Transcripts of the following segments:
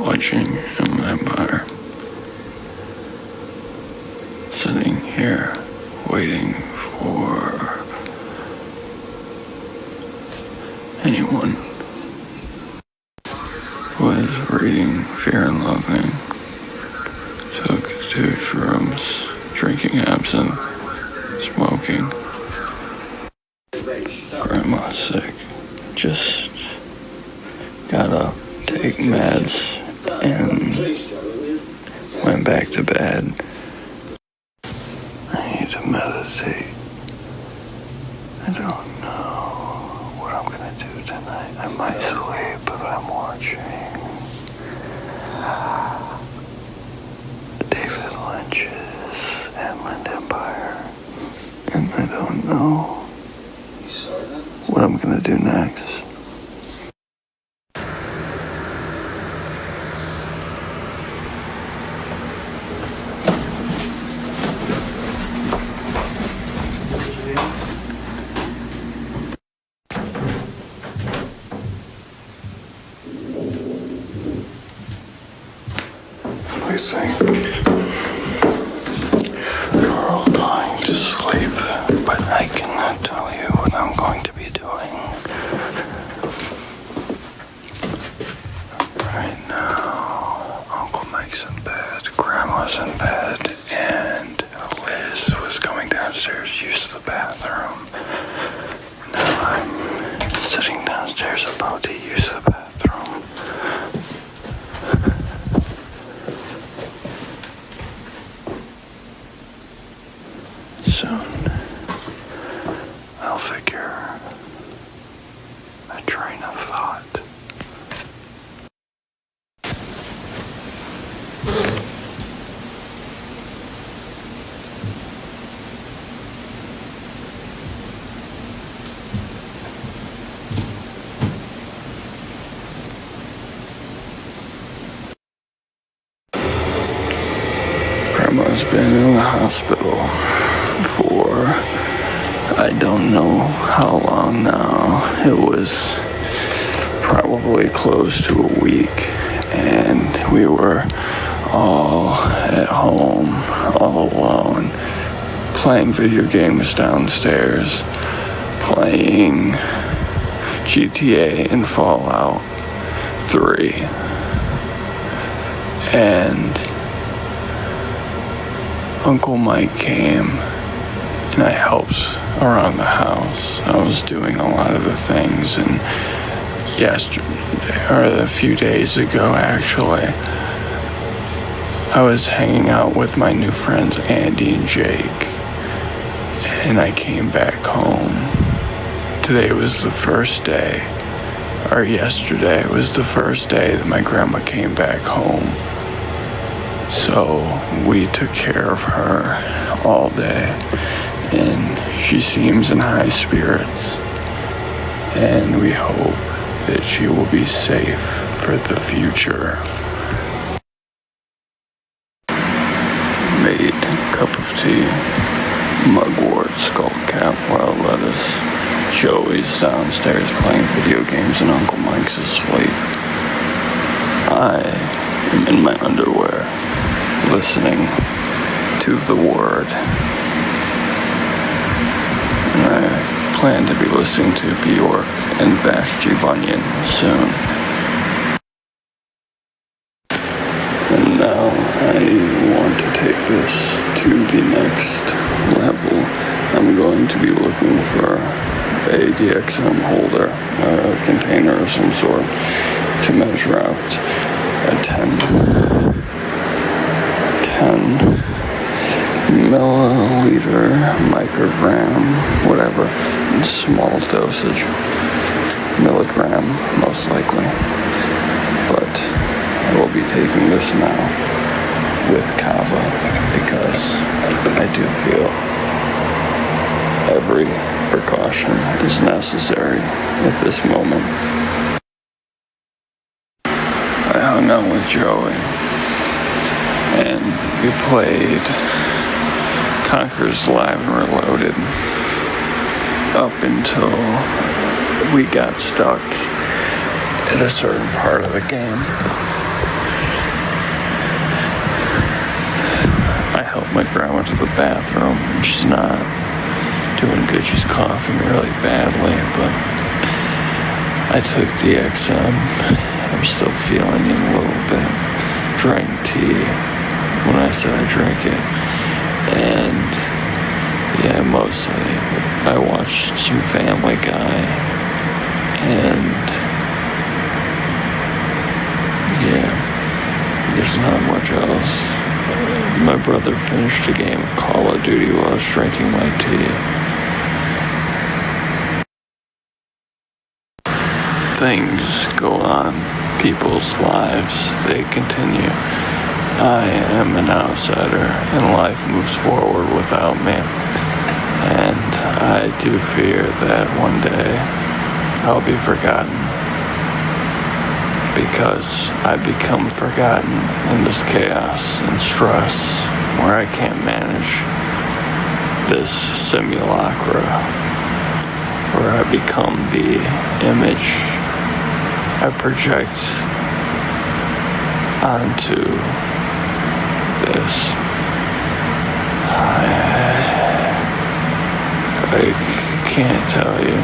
watching in my bar, sitting here waiting for anyone who is reading Fear and Loathing, took 2 shrooms, drinking absinthe, smoking. Grandma's sick. Just got up, take meds, and went back to bed. I need to meditate. I don't know what I'm gonna do tonight. I might sleep, but I'm watching David Lynch's Inland Empire, and I don't know what I'm gonna do next. I think we're all going to sleep, but I cannot tell you what I'm going to be doing. Right now, Uncle Mike's in bed, Grandma's in bed, and Liz was coming downstairs to use the bathroom. Now I'm sitting downstairs about to use the bathroom. Soon, I'll figure a train of thought. Grandma's been in the hospital for I don't know how long now. It was probably close to a week, and we were all at home, all alone, playing video games downstairs, playing GTA and Fallout 3, and Uncle Mike came, and I helped around the house. I was doing a lot of the things, and a few days ago actually, I was hanging out with my new friends Andy and Jake, and I came back home. Today was the first day, or yesterday was the first day that my grandma came back home. So we took care of her all day, and she seems in high spirits, and we hope that she will be safe for the future. Made a cup of tea, mugwort, skullcap, wild lettuce. Joey's downstairs playing video games, and Uncle Mike's asleep. I am in my underwear, listening to the Word. And I plan to be listening to Bjork and Vashti Bunyan soon. And now I want to take this to the next level. I'm going to be looking for a DXM holder, a container of some sort, to measure out a 10 milliliter, microgram, whatever, small dosage, milligram most likely. But I will be taking this now with kava because I do feel every precaution is necessary at this moment. I hung out with Joey, and we played Conker's Live and Reloaded up until we got stuck at a certain part of the game. my grandma to the bathroom. She's not doing good. She's coughing really badly, but I took DXM. I'm still feeling it a little bit. Drank tea when I said I drank it. And yeah, mostly I watched some Family Guy. And yeah, there's not much else. My brother finished a game of Call of Duty while I was drinking my tea. Things go on, people's lives, they continue. I am an outsider, and life moves forward without me. And I do fear that one day I'll be forgotten, because I become forgotten in this chaos and stress where I can't manage this simulacra, where I become the image I project onto this. I can't tell you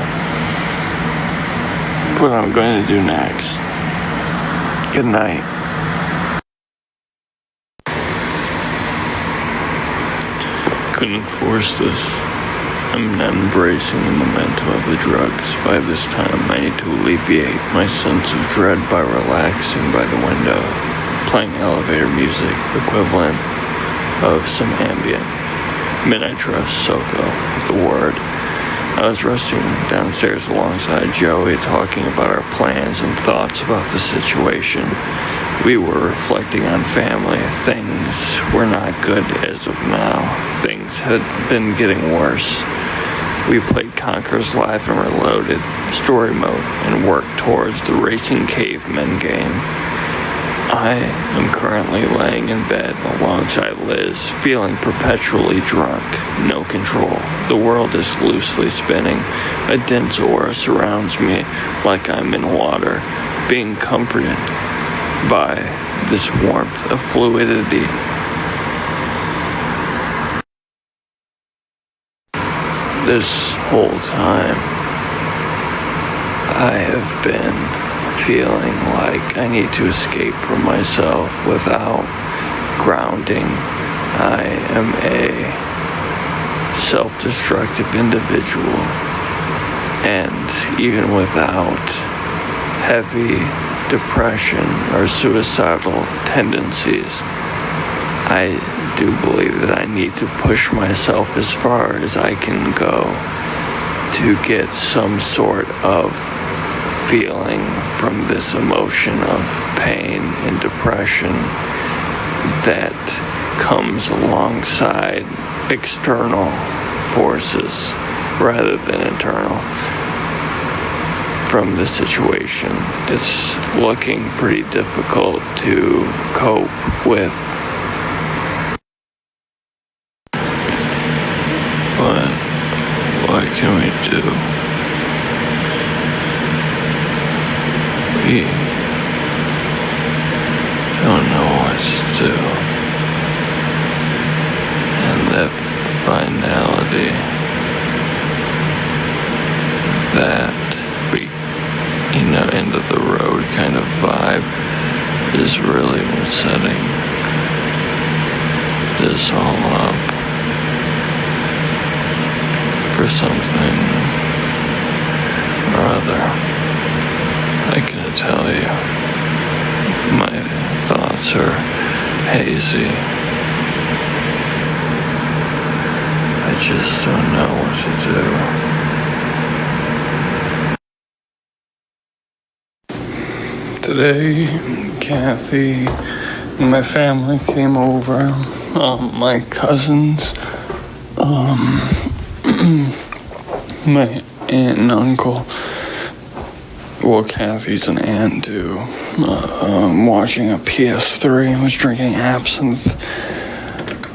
what I'm going to do next. Good night. Couldn't force this. I'm not embracing the momentum of the drugs. By this time, I need to alleviate my sense of dread by relaxing by the window, playing elevator music, equivalent of some ambient Midnight Trust Soko, the word. I was resting downstairs alongside Joey, talking about our plans and thoughts about the situation. We were reflecting on family. Things were not good as of now. Things had been getting worse. We played Conquerors Live and Reloaded, story mode, and worked towards the Racing Cavemen game. I am currently laying in bed alongside Liz, feeling perpetually drunk, no control. The world is loosely spinning. A dense aura surrounds me like I'm in water, being comforted by this warmth of fluidity. This whole time, I have been feeling like I need to escape from myself without grounding. I am a self-destructive individual, and even without heavy depression or suicidal tendencies, I do believe that I need to push myself as far as I can go to get some sort of feeling from this emotion of pain and depression that comes alongside external forces rather than internal from the situation. It's looking pretty difficult to cope with. But what can we do? We don't know what to do. And that finality, that end of the road kind of vibe is really what's setting this all up for something or other. I can tell you, my thoughts are hazy. I just don't know what to do. Today, Kathy and my family came over. My cousins, my aunt and uncle. Well, Kathy's an aunt too. Watching a PS3. I was drinking absinthe.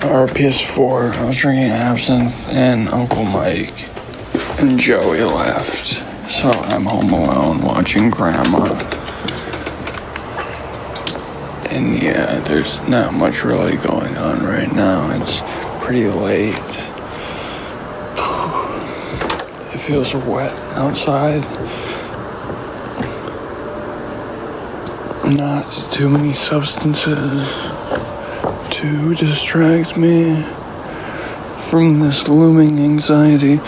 Or PS4. I was drinking absinthe, and Uncle Mike and Joey left. So I'm home alone watching Grandma. And yeah, there's not much really going on right now. It's pretty late. It feels wet outside. Not too many substances to distract me from this looming anxiety.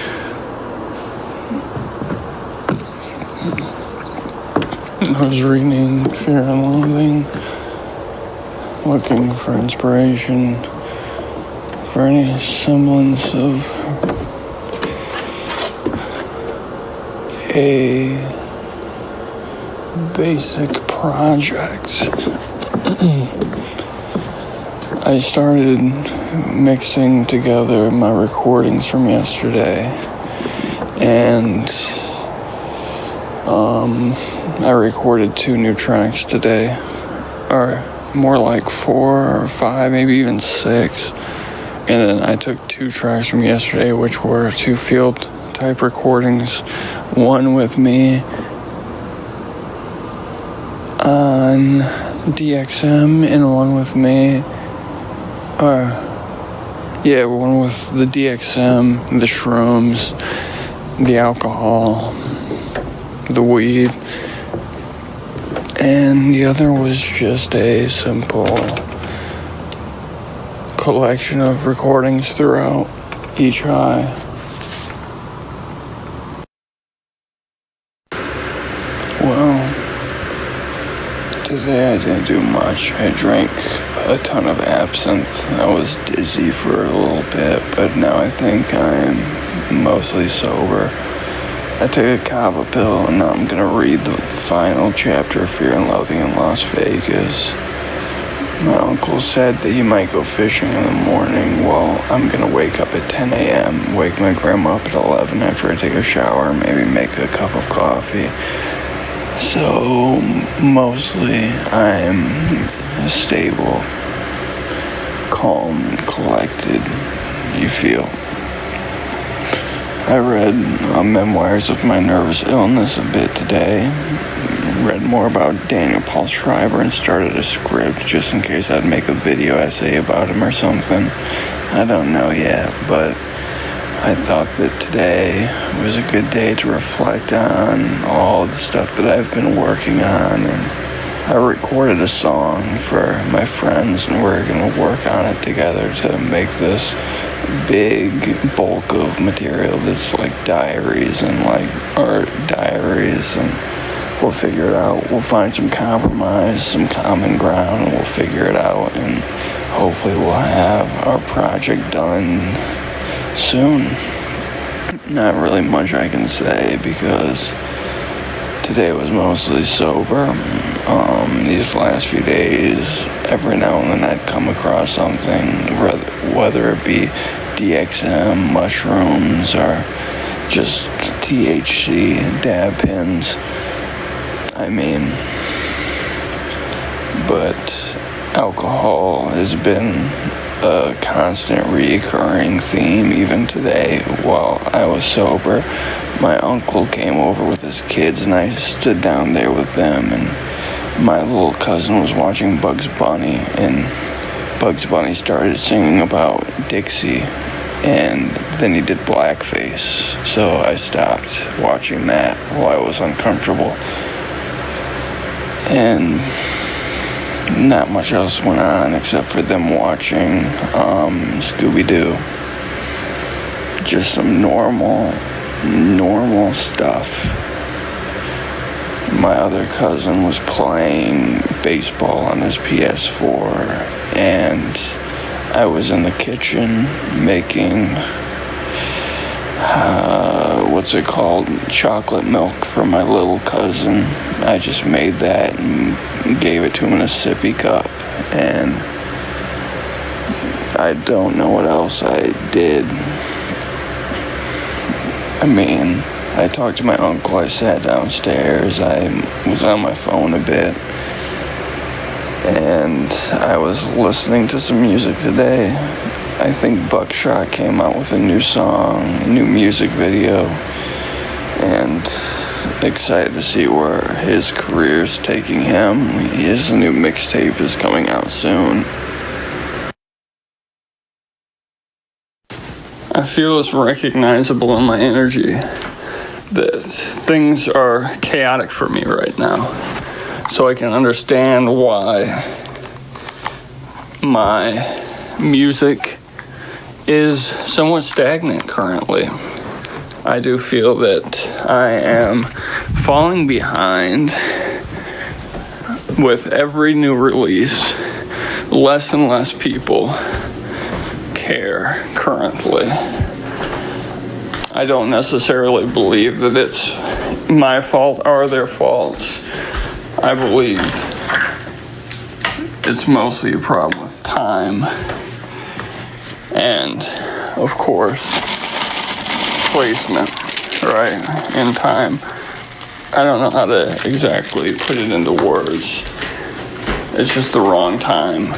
I was reading Fear and Loathing, looking for inspiration for any semblance of a basic project. I started mixing together my recordings from yesterday, and I recorded 2 new tracks today, or more like 4 or 5, maybe even 6. And then I took 2 tracks from yesterday, which were 2 field type recordings, one with me on DXM and one with me, one with the DXM, the shrooms, the alcohol, the weed, and the other was just a simple collection of recordings throughout each high. Well, today I didn't do much. I drank a ton of absinthe. I was dizzy for a little bit, but now I think I'm mostly sober. I took a kava pill, and now I'm gonna read the final chapter of Fear and Loathing in Las Vegas. My uncle said that he might go fishing in the morning. Well, I'm gonna wake up at 10 a.m., wake my grandma up at 11 after I take a shower, maybe make a cup of coffee. So, mostly, I'm stable, calm, and collected, you feel. I read memoirs of my nervous illness a bit today, read more about Daniel Paul Schreiber, and started a script just in case I'd make a video essay about him or something. I don't know yet, but I thought that today was a good day to reflect on all the stuff that I've been working on, and I recorded a song for my friends, and we're going to work on it together to make this big bulk of material that's like Diaries and like art diaries, and we'll figure it out. We'll find some compromise, some common ground, and we'll figure it out, and hopefully we'll have our project done soon. Not really much I can say because today was mostly sober. These last few days, every now and then I'd come across something, whether it be DXM, mushrooms, or just THC, dab pins. But alcohol has been a constant reoccurring theme. Even today, while I was sober, my uncle came over with his kids, and I stood down there with them, and my little cousin was watching Bugs Bunny, and Bugs Bunny started singing about Dixie, and then he did blackface, so I stopped watching that while I was uncomfortable. And not much else went on except for them watching Scooby-Doo. Just some normal stuff. My other cousin was playing baseball on his PS4, and I was in the kitchen making chocolate milk for my little cousin. I just made that and gave it to him in a sippy cup, and I don't know what else I did. I talked to my uncle, I sat downstairs, I was on my phone a bit, and I was listening to some music today. I think Buckshot came out with a new song, a new music video, and excited to see where his career's taking him. His new mixtape is coming out soon. I feel it's recognizable in my energy that things are chaotic for me right now. So I can understand why my music is somewhat stagnant currently. I do feel that I am falling behind with every new release. Less and less people care currently. I don't necessarily believe that it's my fault or their fault. I believe it's mostly a problem with time and, of course, placement, right, in time. I don't know how to exactly put it into words. It's just the wrong time.